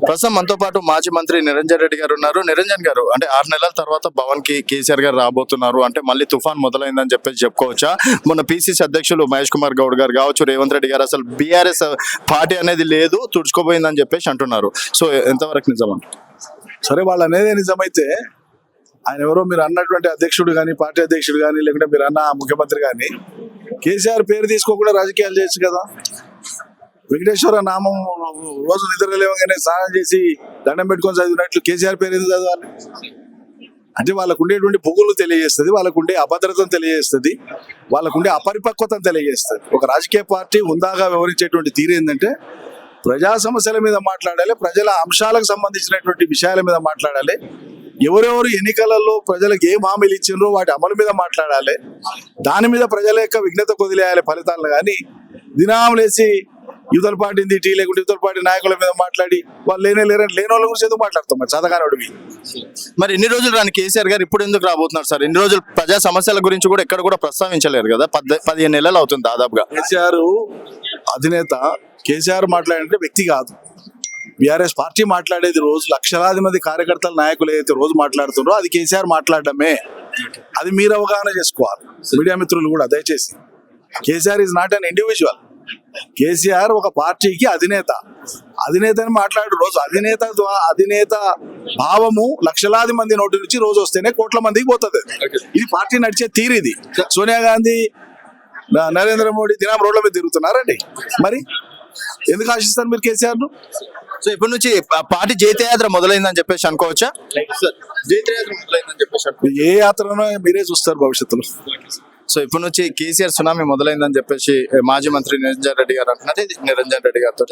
ప్రస్తుతం మనతో పాటు మాజీ మంత్రి నిరంజన్ రెడ్డి గారు ఉన్నారు. నిరంజన్ గారు, అంటే 6 నెలల తర్వాత భవన్ కి కేసీఆర్ గారు రాబోతున్నారు, అంటే మళ్ళీ తుఫాన్ మొదలైందని చెప్పేసి చెప్పుకోవచ్చా? మొన్న పిసిసి అధ్యక్షులు మహేష్ కుమార్ గౌడ్ గారు కావచ్చు, రేవంత్ రెడ్డి గారు అసలు బీఆర్ఎస్ పార్టీ అనేది లేదు, తుడుచుకోపోయిందని చెప్పేసి అంటున్నారు. సో ఎంతవరకు నిజం? సరే, వాళ్ళు అనేది నిజమైతే ఆయన ఎవరో మీరు అన్నటువంటి అధ్యక్షుడు కానీ, పార్టీ అధ్యక్షుడు కానీ, లేకుంటే మీరు అన్న ముఖ్యమంత్రి కానీ కేసీఆర్ పేరు తీసుకోకుండా రాజకీయాలు చేయొచ్చు కదా. వెంకటేశ్వర నామం రోజు నిద్ర లేవగానే స్నానం చేసి దండం పెట్టుకొని చదివినట్లు కేసీఆర్ పేరు ఎందుకు చదవాలి? అంటే వాళ్ళకు ఉండేటువంటి పొగులు తెలియజేస్తుంది, వాళ్ళకు ఉండే అభద్రతను తెలియజేస్తుంది, వాళ్ళకు ఉండే అపరిపక్వతను తెలియజేస్తుంది. ఒక రాజకీయ పార్టీ హుందాగా వ్యవహరించేటువంటి తీరు ఏంటంటే ప్రజా సమస్యల మీద మాట్లాడాలి, ప్రజల అంశాలకు సంబంధించినటువంటి విషయాల మీద మాట్లాడాలి, ఎవరెవరు ఎన్నికలలో ప్రజలకు ఏం హామీలు ఇచ్చిండ్రో వాటి అమలు మీద మాట్లాడాలి, దాని మీద ప్రజల యొక్క విఘ్నత కొదిలేయాలి ఫలితాలను. కానీ దినాములేసి యువతల పార్టీ టీ లేకుంటే యువతల పార్టీ నాయకుల మీద మాట్లాడి వాళ్ళు లేని వాళ్ళ గురించి ఎందుకు మాట్లాడతాం? మరి చదగానోడివి. మరి ఎన్ని రోజులు రాని కేసీఆర్ గారు ఇప్పుడు ఎందుకు రాబోతున్నారు సార్? ఎన్ని రోజులు ప్రజా సమస్యల గురించి కూడా ఎక్కడ కూడా ప్రస్తావించలేరు కదా. 15 నెలలు అవుతుంది దాదాపుగా. కేసీఆర్ అధినేత, కేసీఆర్ మాట్లాడంటే వ్యక్తి కాదు, బీఆర్ఎస్ పార్టీ మాట్లాడేది. రోజు లక్షలాది మంది కార్యకర్తల నాయకులు ఏదైతే రోజు మాట్లాడుతున్నారో అది కేసీఆర్ మాట్లాడడమే. అది మీరు అవగాహన చేసుకోవాలి, మీడియా మిత్రులు కూడా. దయచేసి KCR is not an individual. KCR ఒక పార్టీకి అధినేత. అధినేతని మాట్లాడు రోజు. అధినేత భావము లక్షలాది మంది నోటి నుంచి రోజు వస్తేనే కోట్ల మందికి పోతుంది. ఇది పార్టీ నడిచే తీరు. ఇది సోనియా గాంధీ, నరేంద్ర మోడీ దినం రోడ్ల మీద తిరుగుతున్నారండి. మరి ఎందుకు ఆశిస్తారు మీరు కేసీఆర్ ను? సో ఇప్పటి నుంచి పార్టీ జైత్రయాత్ర మొదలైందని చెప్పేసి అనుకోవచ్చా? జైత్రయాత్ర మొదలైందని చెప్పేసి ఏ యాత్రనో మీరే చూస్తారు భవిష్యత్తులో. సో ఇప్పటి నుంచి కేసీఆర్ సునామీ మొదలైందని చెప్పేసి మాజీ మంత్రి నిరంజన్ రెడ్డి గారు అంటున్నారు. నిరంజన్ రెడ్డి గారితో